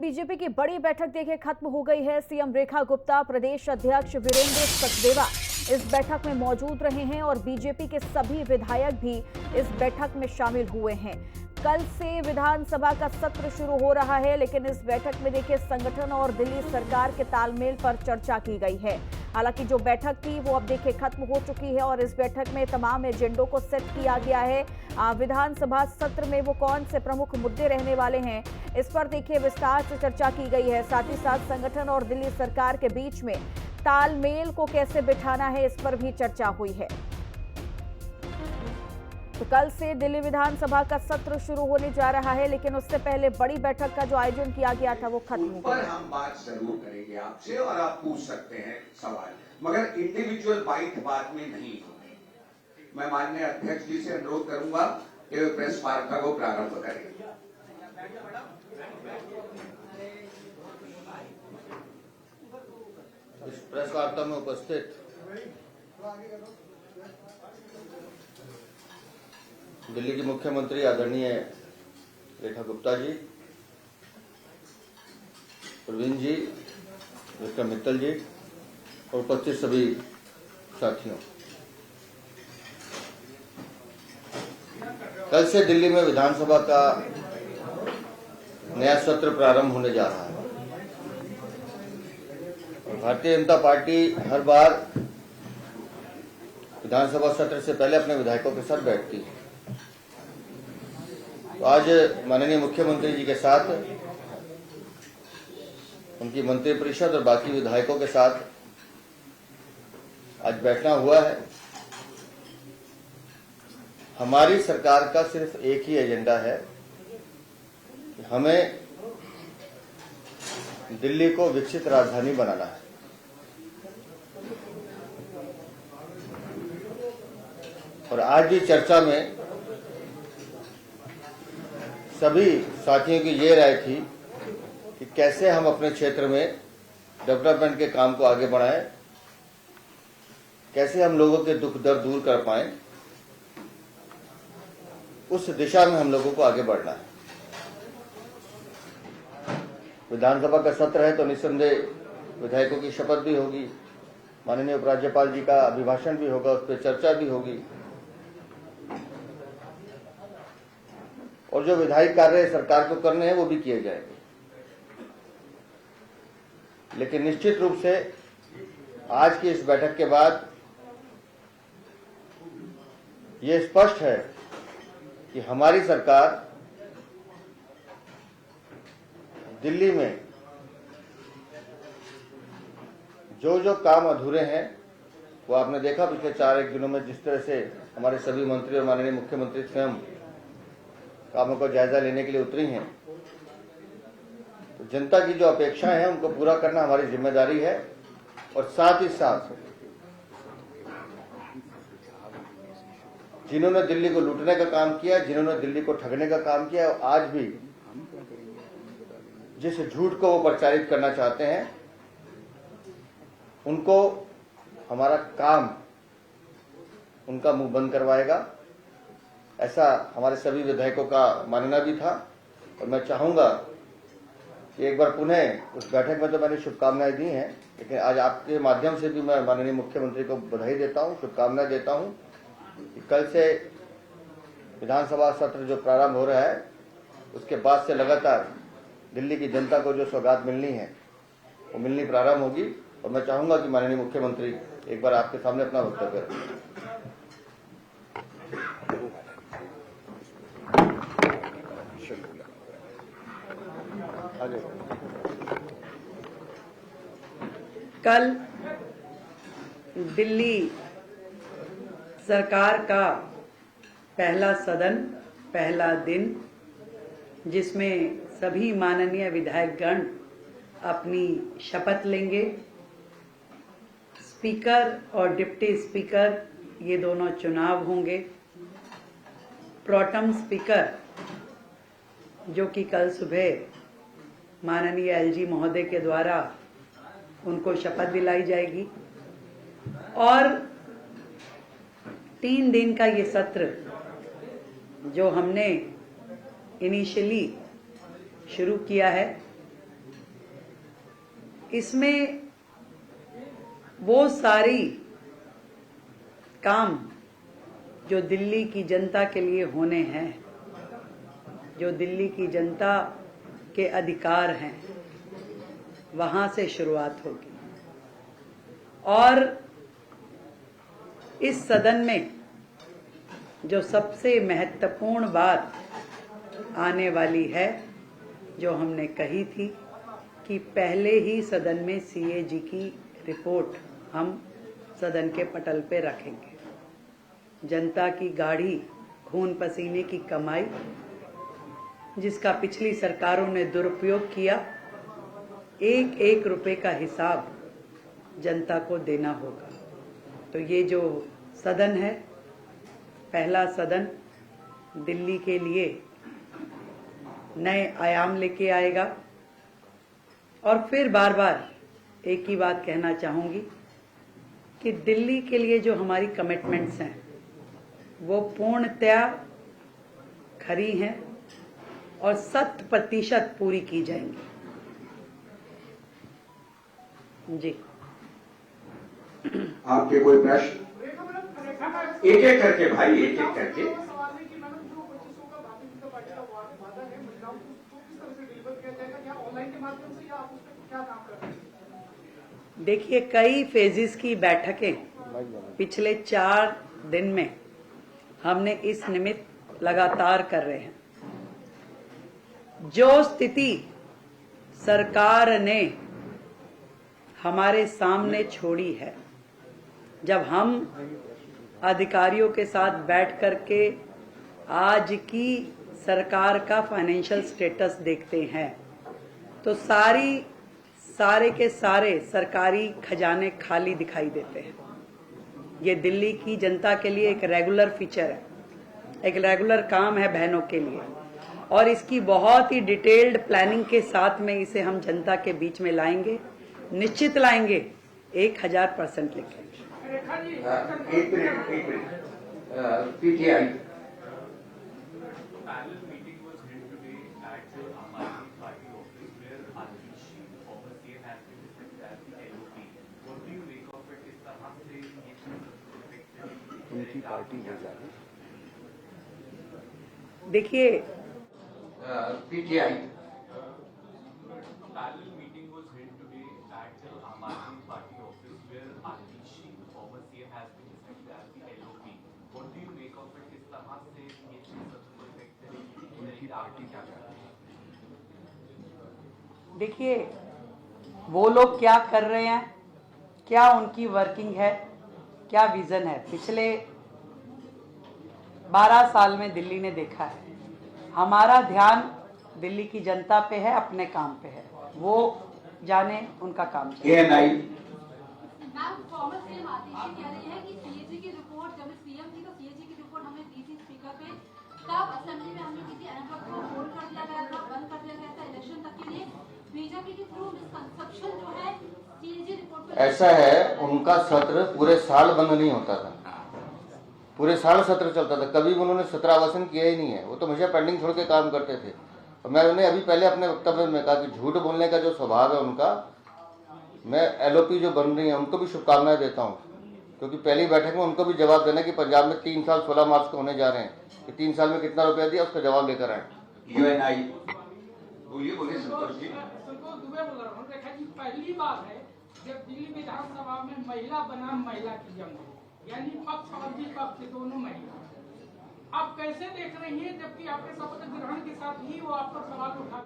BJP की बड़ी बैठक देखिए खत्म हो गई है। सीएम रेखा गुप्ता, प्रदेश अध्यक्ष वीरेंद्र सचदेवा इस बैठक में मौजूद रहे हैं और बीजेपी के सभी विधायक भी इस बैठक में शामिल हुए हैं। कल से विधानसभा का सत्र शुरू हो रहा है, लेकिन इस बैठक में देखिए संगठन और दिल्ली सरकार के तालमेल पर चर्चा की गई है। हालांकि जो बैठक थी वो अब देखिए खत्म हो चुकी है और इस बैठक में तमाम एजेंडों को सेट किया गया है। विधानसभा सत्र में वो कौन से प्रमुख मुद्दे रहने वाले हैं, इस पर देखिए विस्तार से चर्चा की गई है। साथ ही साथ संगठन और दिल्ली सरकार के बीच में तालमेल को कैसे बिठाना है, इस पर भी चर्चा हुई है। तो कल से दिल्ली विधानसभा का सत्र शुरू होने जा रहा है, लेकिन उससे पहले बड़ी बैठक का जो आयोजन किया गया था वो खत्म हो गया। हम बात जरूर करेंगे आपसे और आप पूछ सकते हैं सवाल, मगर इंडिविजुअल बात में नहीं होगी। मैं माननीय अध्यक्ष जी से अनुरोध करूंगा कि वे प्रेस वार्ता को प्रारंभ करें। इस प्रेस वार्ता में उपस्थित दिल्ली की मुख्यमंत्री आदरणीय रेखा गुप्ता जी, प्रवीण जी, विक्रम मित्तल जी और उपस्थित सभी साथियों, कल से दिल्ली में विधानसभा का नया सत्र प्रारंभ होने जा रहा है। भारतीय जनता पार्टी हर बार विधानसभा सत्र से पहले अपने विधायकों के साथ बैठती है। तो आज माननीय मुख्यमंत्री जी के साथ, उनकी मंत्रिपरिषद और बाकी विधायकों के साथ आज बैठना हुआ है। हमारी सरकार का सिर्फ एक ही एजेंडा है कि हमें दिल्ली को विकसित राजधानी बनाना है। और आज की चर्चा में सभी साथियों की ये राय थी कि कैसे हम अपने क्षेत्र में डेवलपमेंट के काम को आगे बढ़ाएं, कैसे हम लोगों के दुख दर्द दूर कर पाएं, उस दिशा में हम लोगों को आगे बढ़ना है। विधानसभा का सत्र है तो निस्संदेह विधायकों की शपथ भी होगी, माननीय उपराज्यपाल जी का अभिभाषण भी होगा, उस पर चर्चा भी होगी और जो विधायी कार्य सरकार को करने हैं वो भी किए जाएंगे। लेकिन निश्चित रूप से आज की इस बैठक के बाद ये स्पष्ट है कि हमारी सरकार दिल्ली में जो काम अधूरे हैं वो आपने देखा पिछले 4-1 दिनों में, जिस तरह से हमारे सभी मंत्री और माननीय मुख्यमंत्री स्वयं कामों का जायजा लेने के लिए उतरी हैं। तो जनता की जो अपेक्षाएं हैं उनको पूरा करना हमारी जिम्मेदारी है। और साथ ही साथ जिन्होंने दिल्ली को लूटने का काम किया, जिन्होंने दिल्ली को ठगने का काम किया, और आज भी जिस झूठ को वो प्रचारित करना चाहते हैं, उनको हमारा काम उनका मुंह बंद करवाएगा, ऐसा हमारे सभी विधायकों का मानना भी था। और मैं चाहूंगा कि एक बार पुनः उस बैठक में तो मैंने शुभकामनाएं दी हैं, लेकिन आज आपके माध्यम से भी मैं माननीय मुख्यमंत्री को बधाई देता हूं, शुभकामनाएं देता हूं कि कल से विधानसभा सत्र जो प्रारंभ हो रहा है, उसके बाद से लगातार दिल्ली की जनता को जो सौगात मिलनी है वो मिलनी प्रारंभ होगी। और मैं चाहूंगा कि माननीय मुख्यमंत्री एक बार आपके सामने अपना वक्तव्य रखें। कल दिल्ली सरकार का पहला सदन, पहला दिन, जिसमें सभी माननीय विधायकगण अपनी शपथ लेंगे। स्पीकर और डिप्टी स्पीकर ये दोनों चुनाव होंगे। प्रोटेम स्पीकर जो कि कल सुबह माननीय एलजी महोदय के द्वारा उनको शपथ दिलाई जाएगी। और 3 दिन का ये सत्र जो हमने इनिशियली शुरू किया है, इसमें वो सारी काम जो दिल्ली की जनता के लिए होने हैं, जो दिल्ली की जनता के अधिकार हैं, वहां से शुरुआत होगी। और इस सदन में जो सबसे महत्वपूर्ण बात आने वाली है, जो हमने कही थी कि पहले ही सदन में सीएजी की रिपोर्ट हम सदन के पटल पे रखेंगे। जनता की गाढ़ी खून पसीने की कमाई, जिसका पिछली सरकारों ने दुरुपयोग किया, एक एक रुपए का हिसाब जनता को देना होगा। तो ये जो सदन है, पहला सदन दिल्ली के लिए नए आयाम लेके आएगा। और फिर बार बार एक ही बात कहना चाहूंगी कि दिल्ली के लिए जो हमारी कमिटमेंट्स हैं वो पूर्णतया खरी हैं और 100% पूरी की जाएंगी। जी, आपके कोई प्रश्न? एक एक करके भाई, एक एक करके। देखिए, कई फेजेस की बैठकें पिछले 4 दिन में हमने इस निमित्त लगातार कर रहे हैं। जो स्थिति सरकार ने हमारे सामने छोड़ी है, जब हम अधिकारियों के साथ बैठ करके आज की सरकार का फाइनेंशियल स्टेटस देखते हैं, तो सारे के सारे सरकारी खजाने खाली दिखाई देते हैं। ये दिल्ली की जनता के लिए एक रेगुलर फीचर है, एक रेगुलर काम है बहनों के लिए, और इसकी बहुत ही डिटेल्ड प्लानिंग के साथ में इसे हम जनता के बीच में लाएंगे, निश्चित लाएंगे, 1000% लेके। एक मिनट पीटीआई। उनकी पार्टी हो जाए। देखिए, पीटीआई। देखिए, वो लोग क्या कर रहे हैं, क्या उनकी वर्किंग है, क्या विजन है, पिछले 12 साल में दिल्ली ने देखा है। हमारा ध्यान दिल्ली की जनता पे है, अपने काम पे है, वो जाने उनका काम चले। एएनआई। मैम, फॉर्मर सीएम आतिशी कह रही है कि सीएजी की रिपोर्ट, जब सीएम थी तो सीएजी की रिपोर्ट हमने दी थी स्पीकर पे, तब असेंबली में हमने किसी अहमद को होल्ड कर दिया गया था, बंद कर दिया गया था इलेक्शन तक के लिए। बीजेपी के थ्रू मिसकंसेप्शन जो है सीएजी रिपोर्ट पे, ऐसा है, उनका सत्र पूरे साल बंद नहीं होता था, पूरे साल सत्र चलता था, कभी भी उन्होंने सत्र आवासन किया ही नहीं है। वो तो हमेशा पेंडिंग छोड़ के काम करते थे। और मैंने अभी पहले अपने वक्तव्य में कहा कि झूठ बोलने का जो स्वभाव है उनका, मैं एलओपी जो बन रही है उनको भी शुभकामनाएं देता हूँ, क्योंकि पहली बैठक में उनको भी जवाब देना कि पंजाब में 3 साल 16 मार्च को होने जा रहे हैं, कि 3 साल में कितना रुपया दिया, उसका जवाब लेकर आए। यूएनआई। बोलिए संतोष जी। संतोष दुबे बोल रहा हूँ। देखा जी, पहली बार है जब दिल्ली विधानसभा में महिला बनाम महिला की जंग हो, यानी पक्ष और विपक्ष दोनों महिला। आप कैसे देख रही हैं, जबकि आपके शपथ ग्रहण के साथ ही वो आपका सवाल उठा